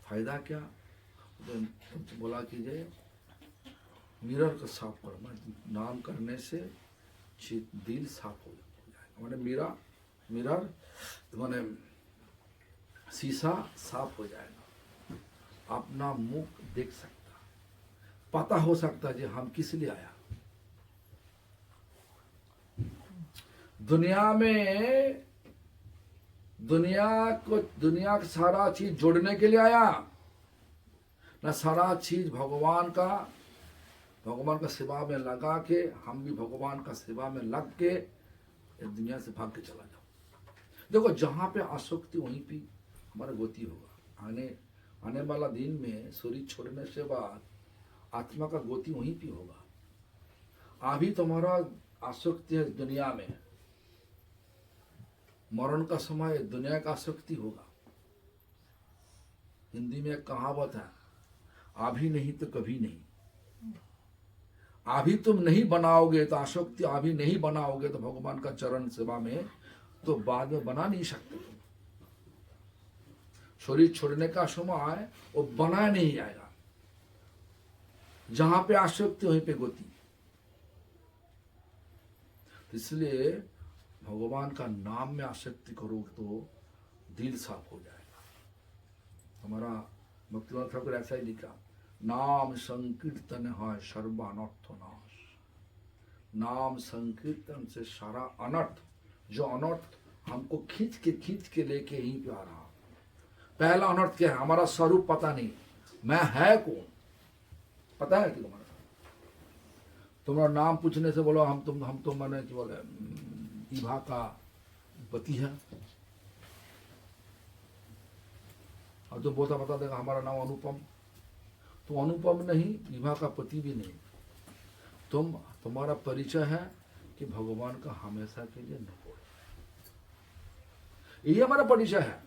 फायदा क्या? तो बोला कीजिए मिरर को साफ करो, नाम करने से दिल साफ हो जाएगा। मैंने मिरर मैंने शीशा साफ हो जाएगा, अपना मुख देख सकता, पता हो सकता जी हम किस लिए आया। दुनिया का सारा चीज जोड़ने के लिए आया ना, सारा चीज भगवान का सेवा में लगा के, हम भी भगवान का सेवा में लग के इस दुनिया से भाग के चला जाओ। देखो जहां पे आसक्ति वहीं पे हमारा गति होगा। आने वाला दिन में शरीर छोड़ने से बाद आत्मा का गति वहीं पे होगा। अभी तुम्हारा आसक्ति है दुनिया में, मरण का समय दुनिया का आसक्ति होगा। हिंदी में एक कहावत है, अभी नहीं तो कभी नहीं। अभी तुम नहीं बनाओगे तो आसक्ति, अभी नहीं बनाओगे तो भगवान का चरण सेवा में तो बाद में बना नहीं सकते। शरीर छोड़ने का समय वो बना नहीं आएगा। जहां पे आसक्ति वहीं पे गति। इसलिए भगवान का नाम में आसक्ति करो तो दिल साफ हो जाएगा। हमारा भक्तिनाथ ठाकुर ऐसा ही लिखा, नाम संकीर्तन है सर्वानर्थ नाश। नाम संकीर्तन से सारा अनर्थ, जो अनर्थ हमको खींच के लेके यहीं पे आ रहा। पहला अनर्थ क्या है? हमारा स्वरूप पता नहीं, मैं है कौन पता है कि तुम्हारा नाम पूछने से बोलो हम तो मैंने कि बोले विभा का पति है, और जो बोता बता देगा हमारा नाम अनुपम, तो अनुपम नहीं, विभा का पति भी नहीं। तुम्हारा परिचय है कि भगवान का हमेशा के लिए न हो, यही हमारा परिचय है।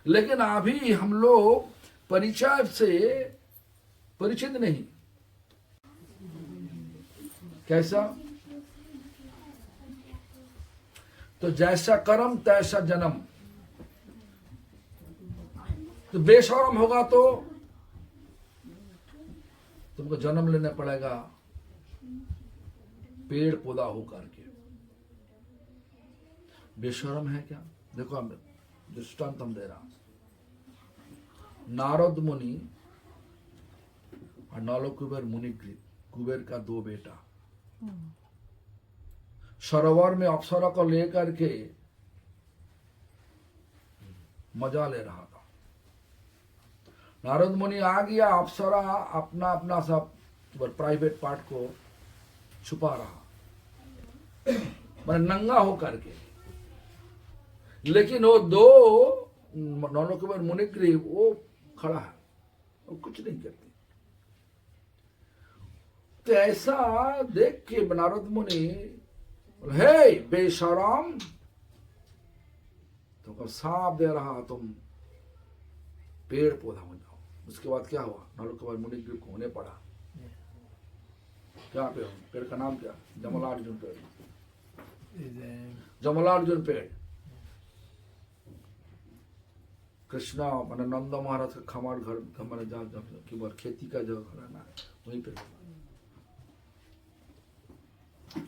लेकिन अभी हम लोग परिचय से परिचित नहीं। कैसा? तो जैसा कर्म तैसा जन्म। तो बेशरम होगा तो तुमको जन्म लेना पड़ेगा पेड़ पौधा होकर के। बेशरम है क्या? देखो हम दृष्टांत हम दे रहा। नारद मुनि और नलो कुबेर मुनि, कुबेर का दो बेटा सरोवर में अप्सरा को लेकर के मजा ले रहा था। नारद मुनि आ गया, अप्सरा अपना अपना सब प्राइवेट पार्ट को छुपा रहा, मैंने नंगा होकर के। लेकिन वो दो नौलों के बाद मुनिग्रीव वो खड़ा है, वो कुछ नहीं करती। तो ऐसा देख के नारद मुनि, हे बेशरम, तो सांप दे रहा तुम पेड़ पौधा हो जाओ। उसके बाद क्या हुआ? नौलों के बाद मुनिग्रीव को होने पड़ा। क्या पेड़ का नाम क्या? जमलार्जुन पेड़। जमलार्जुन पेड़ कृष्णा मैंने नंदा महाराज का खमार घर हमारे की बार खेती का जो घर है ना, वहीं पे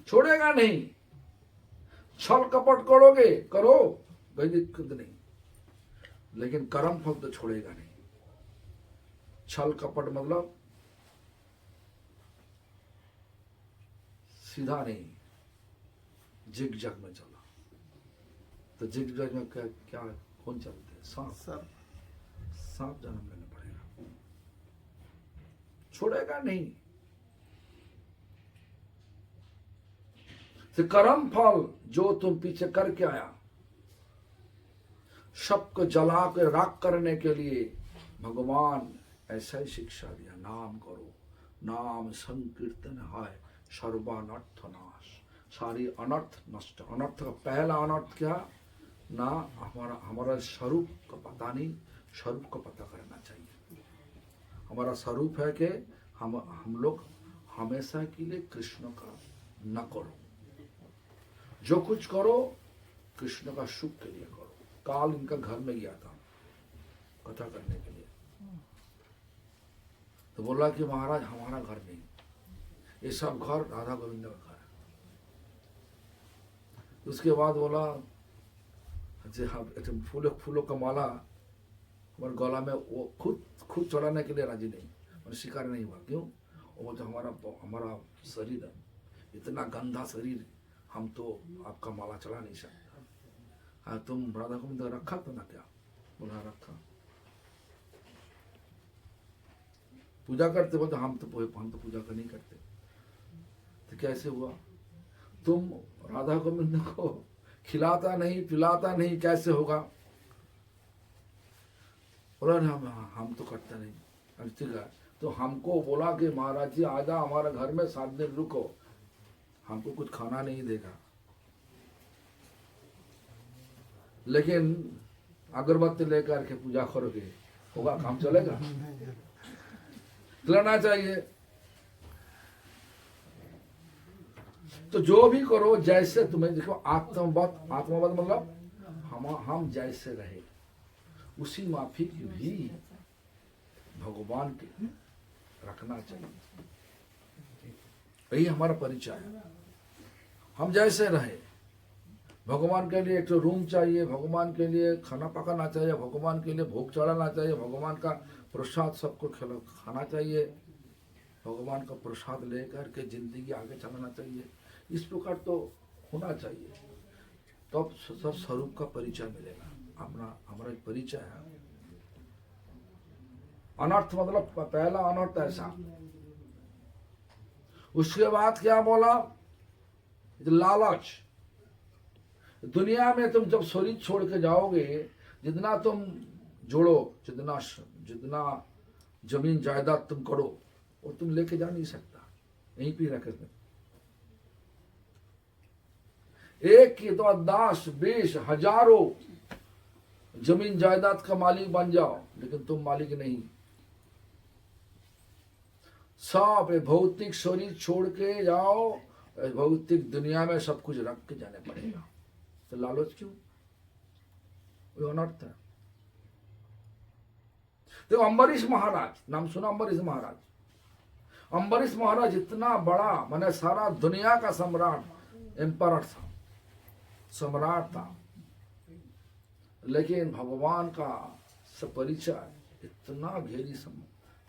छोड़ेगा नहीं। छल कपट करोगे करो, कोई दिक्कत नहीं, लेकिन कर्म फल तो छोड़ेगा नहीं। छल कपट मतलब सीधा नहीं, जिग जग में चला। तो जिग जग में क्या कौन चलते? सांप जन्म लेना पड़ेगा, छोड़ेगा नहीं। तो कर्म फल जो तुम पीछे करके आया, सबको जला के राख करने के लिए भगवान ऐसा ही शिक्षा दिया। नाम करो, नाम संकीर्तन है सर्वानर्थ नाश। सारी अनर्थ नष्ट। अनर्थ का पहला अनर्थ क्या? ना हमारा स्वरूप का पता नहीं, स्वरूप का पता करना चाहिए। हमारा स्वरूप है कि हम लोग हमेशा के लिए कृष्ण का न करो, जो कुछ करो कृष्ण का सुख के लिए करो। काल इनका घर में गया था, कथा करने के लिए। तो बोला कि महाराज हमारा घर नहीं, ये सब घर राधा गोविंद का घर है। उसके बाद बोला अच्छा फूलों का माला हमारे गला में, वो खुद चढ़ाने के लिए राजी नहीं, और शिकार नहीं हुआ। क्यों? वो तो हमारा शरीर है, इतना गंदा शरीर, हम तो आपका माला चढ़ा नहीं सकता। हाँ तुम राधा गोविंद रखा तो ना क्या? बोला रखा। पूजा करते? बोलते हम तो पूजा का नहीं करते। तो कैसे हुआ? तुम राधा गोविंद को खिलाता नहीं पिलाता नहीं, कैसे होगा? बोला हम तो करते नहीं। ठीक है, तो हमको बोला कि महाराज जी आजा हमारे घर में 7 दिन रुको, हमको कुछ खाना नहीं देगा, लेकिन अगरबत्ती लेकर के पूजा करोगे, होगा? काम चलेगा? खिलाना चाहिए। तो जो भी करो जैसे तुम्हें, देखो आत्मवत मतलब हम जैसे रहे उसी माफिक भी भगवान के रखना चाहिए। यही हमारा परिचय है। हम जैसे रहे, भगवान के लिए एक तो रूम चाहिए, भगवान के लिए खाना पकाना चाहिए, भगवान के लिए भोग चढ़ाना चाहिए, भगवान का प्रसाद सबको खाना चाहिए, भगवान का प्रसाद लेकर के जिंदगी आगे चलाना चाहिए। इस प्रकार तो होना चाहिए, तब तो स्वरूप का परिचय मिलेगा। हमारा एक परिचय है। अनर्थ मतलब पहला अनर्थ ऐसा। उसके बाद क्या बोला? लालच। दुनिया में तुम जब शरीर छोड़ के जाओगे, जितना तुम जोड़ो, जितना जमीन जायदाद तुम करो, वो तुम लेके जा नहीं सकता, यहीं पे रखे। एक की तो 10, 20, हजारों जमीन जायदाद का मालिक बन जाओ, लेकिन तुम मालिक नहीं। सब भौतिक शरीर छोड़ के जाओ, भौतिक दुनिया में सब कुछ रख के जाने पड़ेगा। तो लालच क्यों? वो अनर्थ है। तो अम्बरीश महाराज, नाम सुना अम्बरीश महाराज? अम्बरीश महाराज इतना बड़ा, माने सारा दुनिया का सम्राट, एम्परर था, सम्राट था, लेकिन भगवान का परिचय इतना गहरी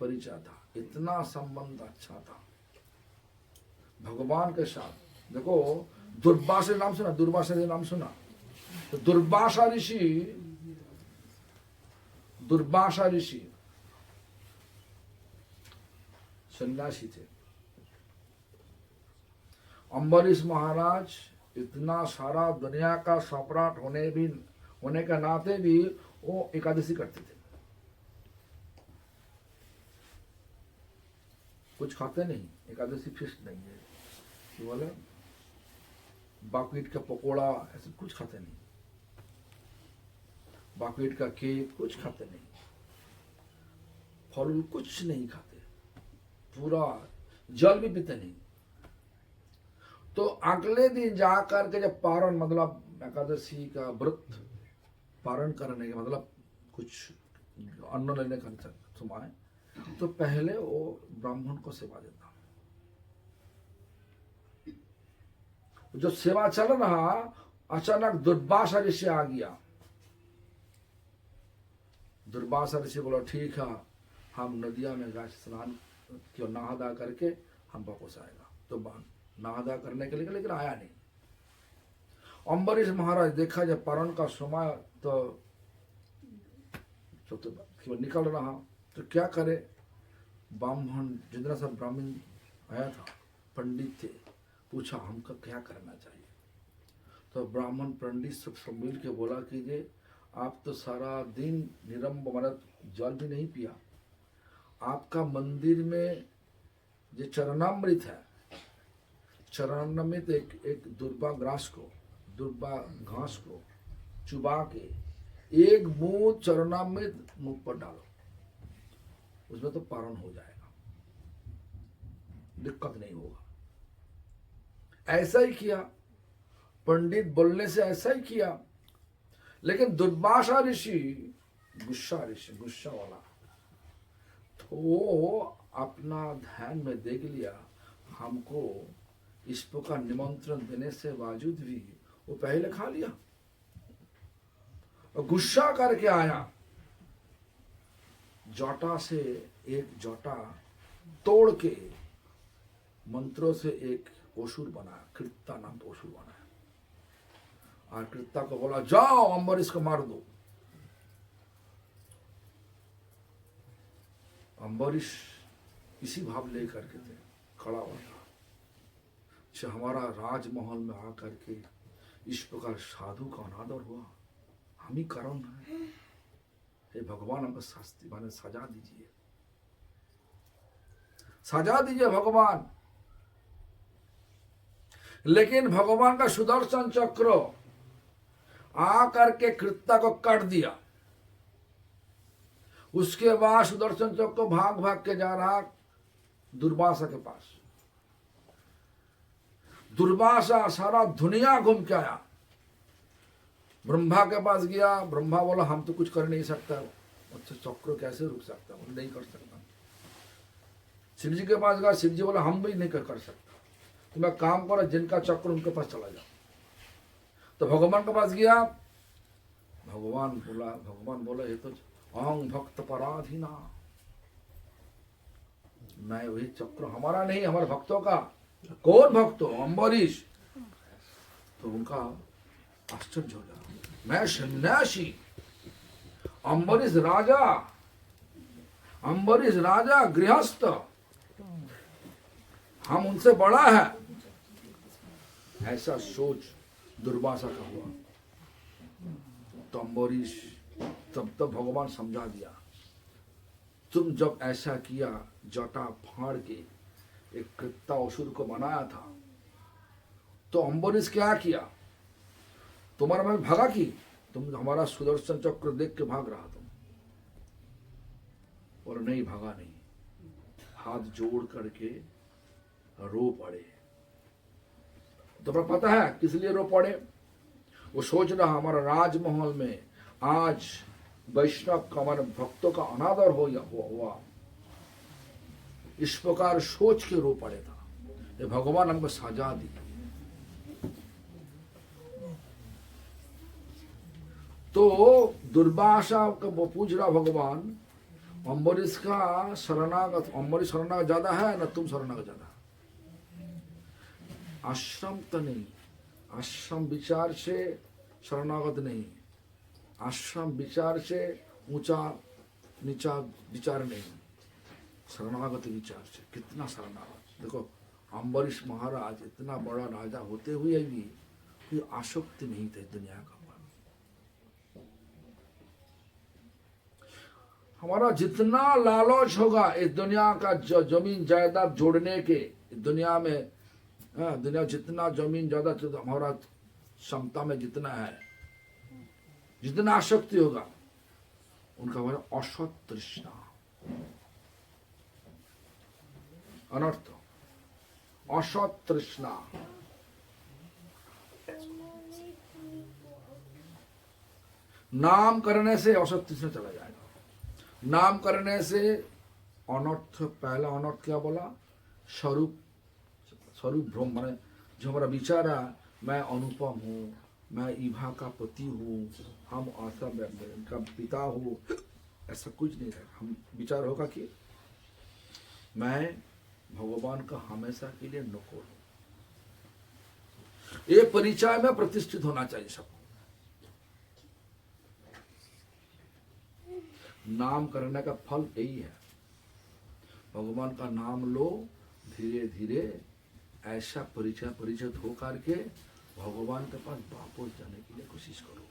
परिचय था, इतना संबंध अच्छा था भगवान के साथ। देखो दुर्वासा नाम सुना? दुर्वासा नाम सुना? तो दुर्वासा ऋषि सन्यासी थे। अम्बरीश महाराज इतना सारा दुनिया का सम्राट होने का नाते भी वो एकादशी करते थे। कुछ खाते नहीं, एकादशी फिस्ट नहीं है, बोले बाकवीट का पकोड़ा ऐसे कुछ खाते नहीं, बाकवीट का केक कुछ खाते नहीं, फल कुछ नहीं खाते, पूरा जल भी पीते नहीं। तो अगले दिन जाकर के जब पारण मतलब एकादशी का व्रत पारण करने के मतलब कुछ अन्न लेने का समय, तो पहले वो ब्राह्मण को सेवा देता। जो सेवा चल रहा, अचानक दुर्वासा ऋषि आ गया। दुर्वासा ऋषि बोला ठीक है, हम नदिया में गए स्नान क्यों नहादा करके हम वापस आएगा। तो नहादा करने के लिए, लेकिन आया नहीं। अम्बरीश महाराज देखा जब पारण का समय तो निकल रहा, तो क्या करे? ब्राह्मण जितना सब ब्राह्मण आया था, पंडित थे, पूछा हमको क्या करना चाहिए। तो ब्राह्मण पंडित सब मिल के बोला कीजिए, आप तो सारा दिन निरंब मतलब जल भी नहीं पिया, आपका मंदिर में जो चरणामृत है, चरणामृत एक दुर्बा घास को चुबा के एक बूंद चरणामृत मुंह पर डालो, उसमें तो पारण हो जाएगा, दिक्कत नहीं होगा। ऐसा ही किया, पंडित बोलने से ऐसा ही किया। लेकिन दुर्वासा ऋषि गुस्सा ऋषि, गुस्सा वाला। तो वो अपना ध्यान में देख लिया हमको इस प्रकार निमंत्रण देने से बावजूद भी वो पहले खा लिया और गुस्सा करके आया। जटा से एक जटा तोड़ के मंत्रों से एक असुर बनाया, कृत्ता नाम असुर बनाया और कृत्ता को बोला जाओ अम्बरीश को मार दो। अम्बरीश इसी भाव लेकर के थे खड़ा हुआ था, अच्छा हमारा राजमहल में आकर के इस प्रकार साधु का अनादर हुआ, हम ही कारण है। हे भगवान हमको शास्ति माने सजा दीजिए, सजा दीजिए भगवान। लेकिन भगवान का सुदर्शन चक्र आकर के कृत्ता को काट दिया। उसके बाद सुदर्शन चक्र भाग भाग के जा रहा दुर्वासा के पास। दुर्वासा सारा दुनिया घूम के आया, ब्रह्मा के पास गया। ब्रह्मा बोला हम तो कुछ कर नहीं सकता, अच्छा चक्र कैसे रुक सकता, वो नहीं कर सकता। शिव जी के पास गया, शिव जी बोला हम भी नहीं कर सकता, तुम एक काम करो जिनका चक्र उनके पास चला जाओ। तो भगवान के पास गया, भगवान बोला ये तो अहं भक्त पराधीना, मैं वही चक्र हमारा नहीं, हमारे भक्तों का। कौन भक्तों? अम्बरीश। तो उनका आश्चर्य हो गया, मैं सन्यासी, अम्बरीश राजा गृहस्थ, हम उनसे बड़ा है, ऐसा सोच दुर्वासा का हुआ। तो अम्बरीश तब भगवान समझा दिया, तुम जब ऐसा किया जटा फाड़ के एक कृत्ता असुर को बनाया था, तो अम्बरीश क्या किया, तुम्हारा मैं भागा की, तुम हमारा सुदर्शन चक्र देख के भाग रहा तुम, और नहीं भागा नहीं, हाथ जोड़ करके रो पड़े। तुम्हें पता है किस लिए रो पड़े? वो सोच रहा हमारा राजमहल में आज वैष्णव का हमारे भक्तों का अनादर हुआ, इस प्रकार सोच के रो पड़े था। ये भगवान हमको सजा दी। तो दुर्वासा को पूछ रहा भगवान, अम्बरीश का शरणागत, अम्बरीश शरणागत ज्यादा है ना तुम शरणागत ज्यादा? आश्रम तो नहीं, आश्रम विचार से शरणागत नहीं, आश्रम विचार से ऊंचा नीचा विचार नहीं, शरणागत विचार से। कितना शरणागत! देखो अम्बरीश महाराज इतना बड़ा राजा होते हुए भी कोई आसक्ति नहीं थे दुनिया का। हमारा जितना लालच होगा इस दुनिया का जमीन जायदाद जोड़ने के, दुनिया में दुनिया जितना जमीन जायदाद तो हमारा क्षमता में जितना है, जितना आसक्ति होगा उनका हमारा असत तृष्णा, अनर्थ, असत तृष्णा। नाम करने से असत तृष्णा चला जाएगा। नाम करने से अनर्थ, पहला अनर्थ क्या बोला? स्वरूप भ्रम, माने जो हमारा विचार है मैं अनुपम हूँ, मैं ईभा का पति हूँ, हम आशा का पिता हूँ, ऐसा कुछ नहीं है। हम विचार होगा कि मैं भगवान का हमेशा के लिए नौकर हूँ। ये परिचय में प्रतिष्ठित होना चाहिए सबको। नाम करने का फल यही है, भगवान का नाम लो, धीरे धीरे ऐसा परिचित हो करके भगवान के पास वापस जाने के लिए कोशिश करो।